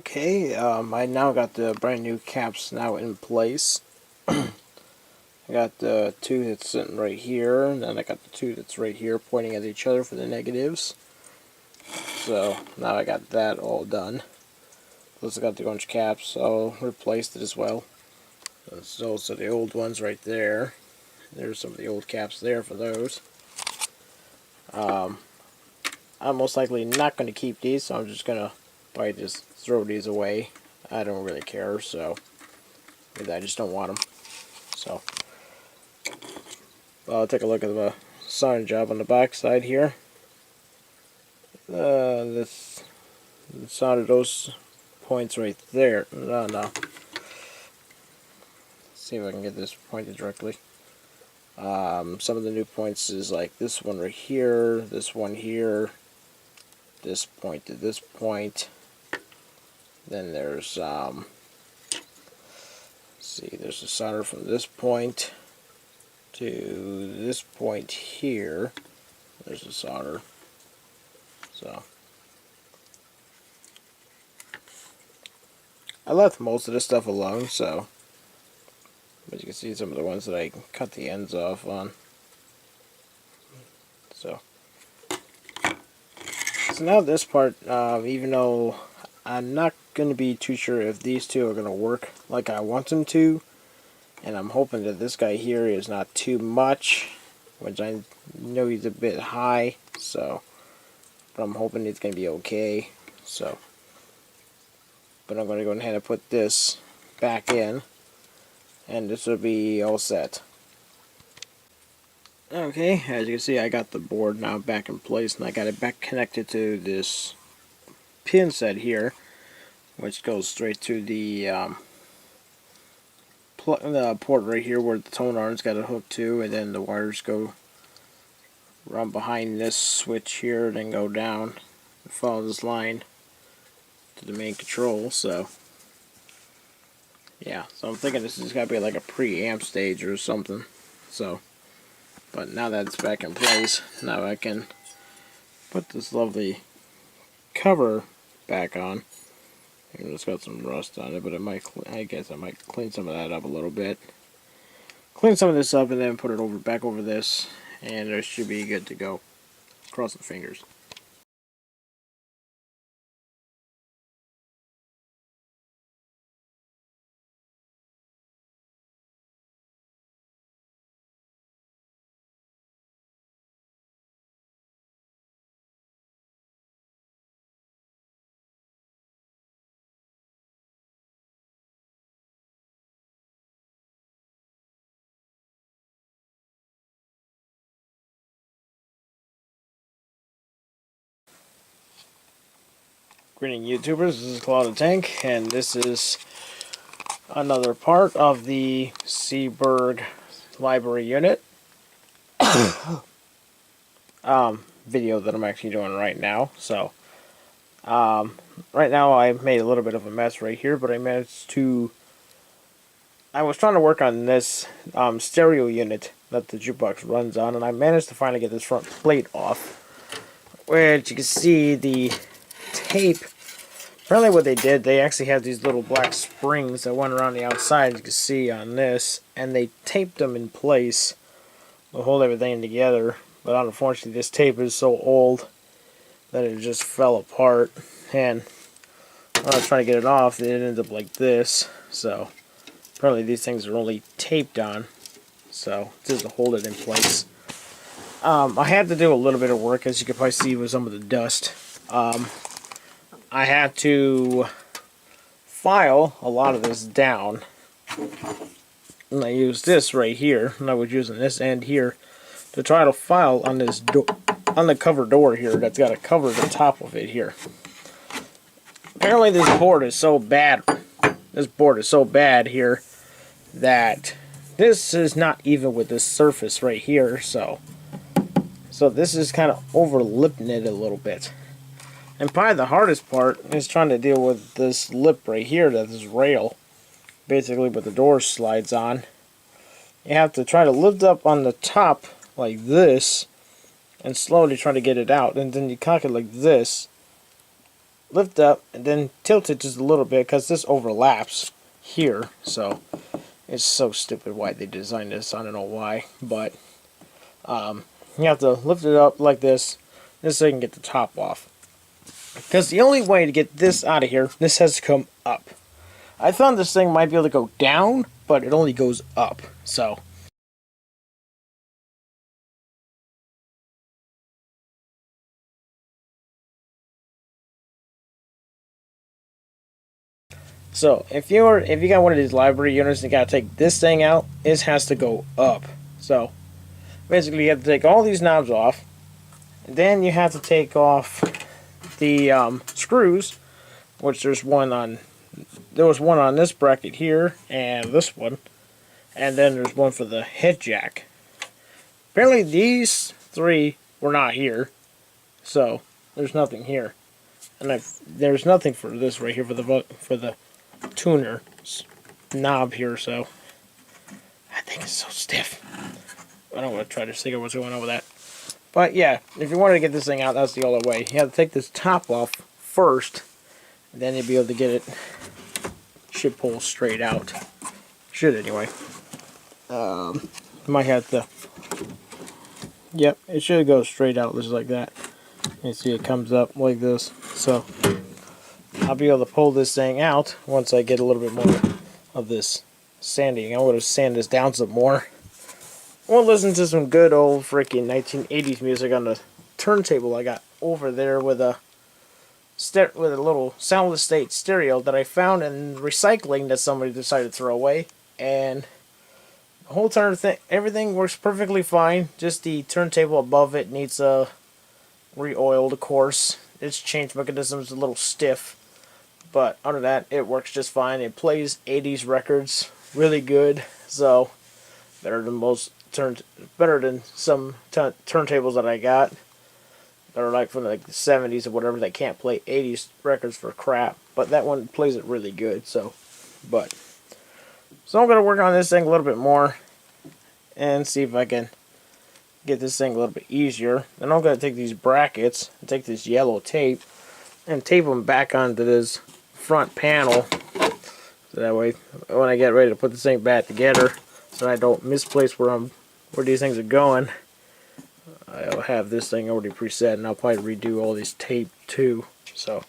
Okay, I now got the brand new caps now in place. I got the two that's sitting right here, and then I got the two that's right here pointing at each other for the negatives. So now I got that all done. Plus I got the orange caps, so I replaced it as well. There's also the old ones right there. There's some of the old caps there for those. I'm most likely not going to keep these, so I'm just going to probably just throw these away. I don't really care, so I just don't want them. So I'll take a look at the sign job on the back side here. This soldered those points right there. No. Let's see if I can get this pointed directly. Some of the new points is like this one right here, this one here, this point to this point. Then there's see, there's a solder from this point to this point here. There's a solder. So I left most of this stuff alone, so but you can see some of the ones that I cut the ends off on. So now this part, even though I'm not going to be too sure if these two are going to work like I want them to, and I'm hoping that this guy here is not too much, which I know he's a bit high, so but I'm hoping it's going to be okay. So but I'm going to go ahead and put this back in, and this will be all set. Okay, as you can see, I got the board now back in place, and I got it back connected to this pin set here, which goes straight to the port right here where the tone arm's got it hooked to, and then the wires go run behind this switch here, then go down and follow this line to the main control. So yeah, so I'm thinking this is got to be like a preamp stage or something. So but now that it's back in place, now I can put this lovely cover back on. And it's got some rust on it, but I guess I might clean some of that up a little bit. Clean some of this up and then put it back over this, and it should be good to go. Cross the fingers. Greeting YouTubers, this is Claude the Tank, and this is another part of the Seeburg library unit video that I'm actually doing right now. So right now I made a little bit of a mess right here, but I managed to, I was trying to work on this stereo unit that the jukebox runs on, and I managed to finally get this front plate off, which you can see the tape. Apparently what they did, they actually had these little black springs that went around the outside, you can see on this, and they taped them in place to hold everything together. But unfortunately this tape is so old that it just fell apart, and when I was trying to get it off, it ended up like this. So apparently these things are only taped on, so just to hold it in place. I had to do a little bit of work, as you can probably see with some of the dust. I had to file a lot of this down, and I used this right here, and I was using this end here to try to file on this on the cover door here that's got a cover at the top of it here. Apparently this board is so bad here that this is not even with this surface right here, so this is kind of overlipping it a little bit. And probably the hardest part is trying to deal with this lip right here, that this rail, basically where the door slides on. You have to try to lift up on the top like this, and slowly try to get it out. And then you cock it like this, lift up and then tilt it just a little bit because this overlaps here. So it's so stupid why they designed this. I don't know why, but you have to lift it up like this just so you can get the top off. Because the only way to get this out of here, this has to come up. I thought this thing might be able to go down, but it only goes up. So if you got one of these library units and you gotta take this thing out, it has to go up. So basically you have to take all these knobs off, and then you have to take off the screws, which there was one on this bracket here and this one, and then there's one for the head jack. Apparently these three were not here, so there's nothing here, and there's nothing for this right here for the tuner knob here. So I think it's so stiff. I don't want to try to figure out what's going on with that. But yeah, if you wanted to get this thing out, that's the only way. You have to take this top off first, and then you'll be able to get it. Should pull straight out. Should anyway. Might have to. Yep, it should go straight out just like that. You see it comes up like this. So I'll be able to pull this thing out once I get a little bit more of this sanding. I'm going to sand this down some more. We'll listen to some good old freaking 1980s music on the turntable I got over there with a little soundless state stereo that I found in recycling that somebody decided to throw away. And the whole everything works perfectly fine. Just the turntable above it needs a re-oiled, of course. Its change mechanism is a little stiff, but other than that, it works just fine. It plays 80s records really good, so better than some turntables that I got that are like from like the 70s or whatever. They can't play 80s records for crap, but that one plays it really good. So I'm going to work on this thing a little bit more and see if I can get this thing a little bit easier. Then I'm going to take these brackets and take this yellow tape and tape them back onto this front panel. So that way, when I get ready to put this thing back together, so I don't misplace where these things are going, I'll have this thing already preset, and I'll probably redo all these tape too. So,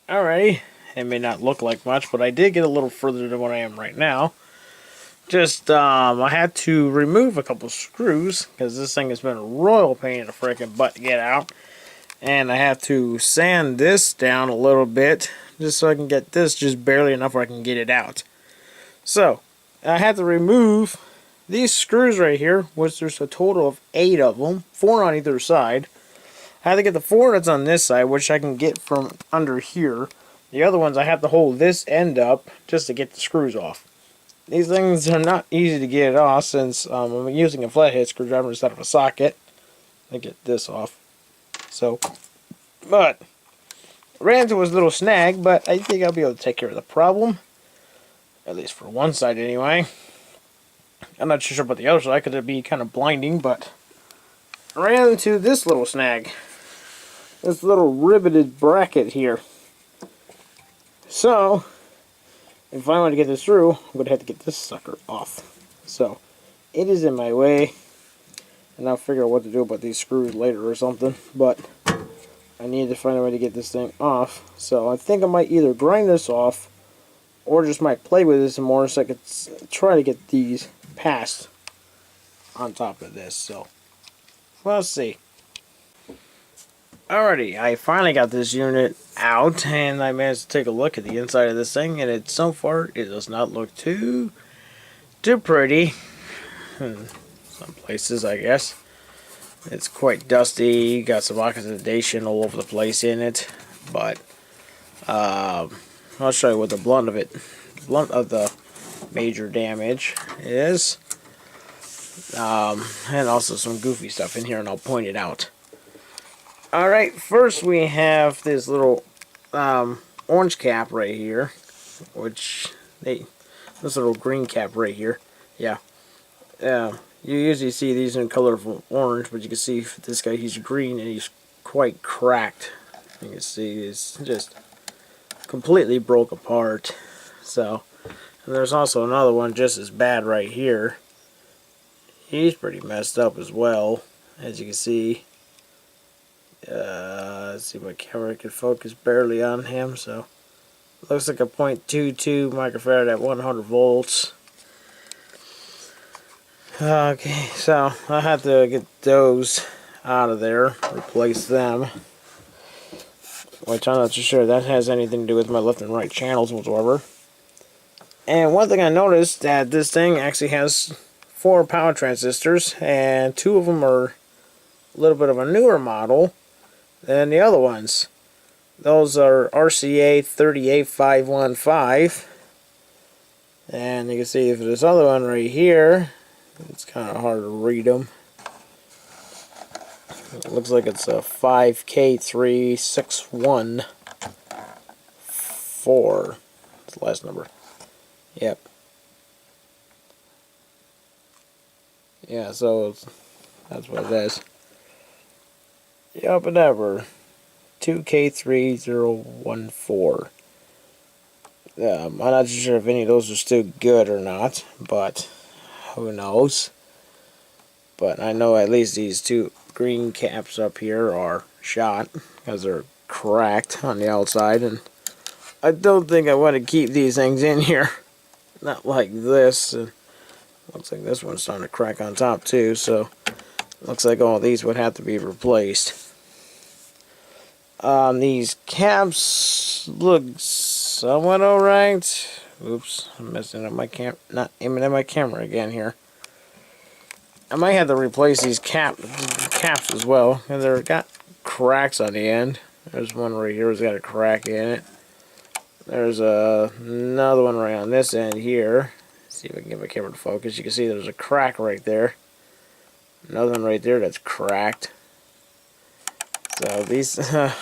alrighty. It may not look like much, but I did get a little further than what I am right now. Just, I had to remove a couple screws, because this thing has been a royal pain in the freaking butt to get out. And I have to sand this down a little bit, just so I can get this just barely enough where I can get it out. So, I had to remove these screws right here, which there's a total of 8 of them, 4 on either side. I had to get the 4 that's on this side, which I can get from under here. The other ones I have to hold this end up just to get the screws off. These things are not easy to get off since I'm using a flathead screwdriver instead of a socket. Let me get this off. So, but I ran into this little snag, but I think I'll be able to take care of the problem. At least for one side anyway. I'm not sure about the other side because it'd be kind of blinding, but I ran into this little snag. This little riveted bracket here. So, if I want to get this through, I'm going to have to get this sucker off. So, it is in my way. And I'll figure out what to do about these screws later or something. But I need to find a way to get this thing off. So, I think I might either grind this off or just might play with this some more so I could try to get these passed on top of this. So, let's see. Alrighty, I finally got this unit out, and I managed to take a look at the inside of this thing, and so far it does not look too pretty. In some places, I guess. It's quite dusty, got some oxidation all over the place in it, but I'll show you what the blunt of the major damage is, and also some goofy stuff in here, and I'll point it out. Alright, first we have this little orange cap right here, this little green cap right here. Yeah. You usually see these in colorful orange, but you can see this guy, he's green and he's quite cracked. You can see it's just completely broke apart. So, and there's also another one just as bad right here. He's pretty messed up as well, as you can see. Let's see if my camera can focus barely on him. So, looks like a .22 microfarad at 100 volts. Okay, so I have to get those out of there, replace them. Which I'm not too sure that has anything to do with my left and right channels whatsoever. And one thing I noticed that this thing actually has 4 power transistors, and 2 of them are a little bit of a newer model than the other ones. Those are RCA 38515, and you can see if this other one right here, it's kind of hard to read them. It looks like it's a 5K3614. That's the last number. Yep. Yeah, so that's what it is. Yep, whatever. 2K3014. I'm not too sure if any of those are still good or not, but who knows. But I know at least these 2 green caps up here are shot because they're cracked on the outside, and I don't think I want to keep these things in here. Not like this. Looks like this one's starting to crack on top too, so looks like all these would have to be replaced. These caps look somewhat alright. Oops, I'm messing up my not aiming at my camera again here. I might have to replace these caps as well, and they've got cracks on the end. There's one right here that's got a crack in it. There's another one right on this end here. Let's see if I can get my camera to focus. You can see there's a crack right there. Another one right there that's cracked. So these, yeah.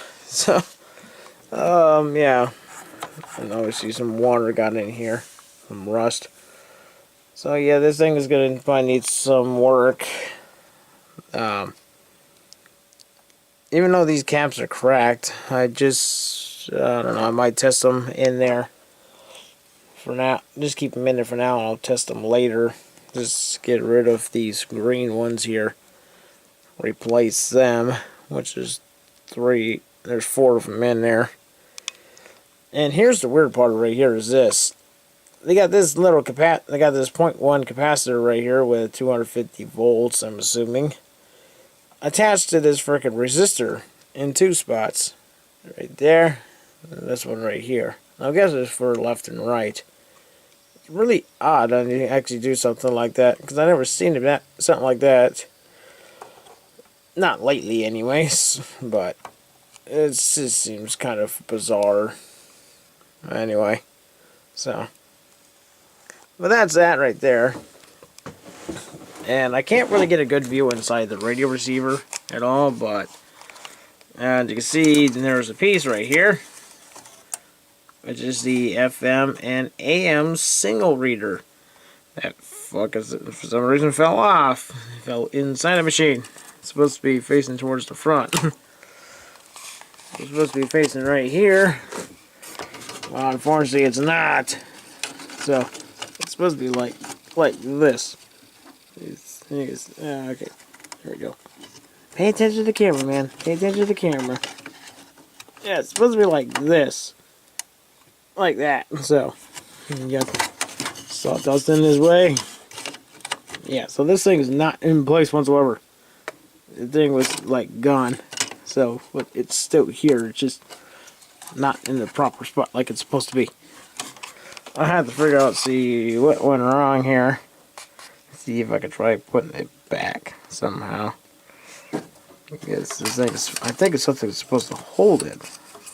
And obviously some water got in here, some rust. So yeah, this thing is gonna probably need some work. Even though these caps are cracked, I don't know, I might test them in there for now. Just keep them in there for now, and I'll test them later. Just get rid of these green ones here. Replace them, which is 3. There's 4 of them in there. And here's the weird part right here is this. They got this little they got this 0.1 capacitor right here with 250 volts, I'm assuming, attached to this frickin' resistor in 2 spots. Right there, and this one right here. Now, I guess it's for left and right. It's really odd when you actually do something like that, because I never seen something like that. Not lately, anyways, but it just seems kind of bizarre. Anyway, so. But that's that right there. And I can't really get a good view inside the radio receiver at all, but as you can see, there's a piece right here, which is the FM and AM single reader. That for some reason fell off. It fell inside the machine. It's supposed to be facing towards the front. It's supposed to be facing right here. Well, unfortunately, it's not. So it's supposed to be like this. Okay, there we go. Pay attention to the camera, man. Pay attention to the camera. Yeah, it's supposed to be like this. Like that. So, you got the sawdust in his way. Yeah, so this thing is not in place whatsoever. The thing was, like, gone. So, but it's still here. It's just not in the proper spot like it's supposed to be. I had to figure out, see what went wrong here. See if I could try putting it back somehow. I guess this thing is, I think it's something that's supposed to hold it,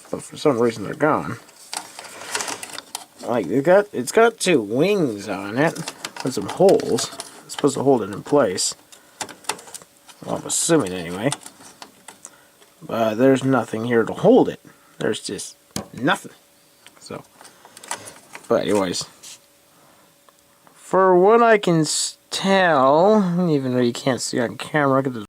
but for some reason they're gone. Like it's got 2 wings on it with some holes. It's supposed to hold it in place. Well, I'm assuming anyway. But there's nothing here to hold it. There's just nothing. So, but anyways, for what I can tell, even though you can't see on camera,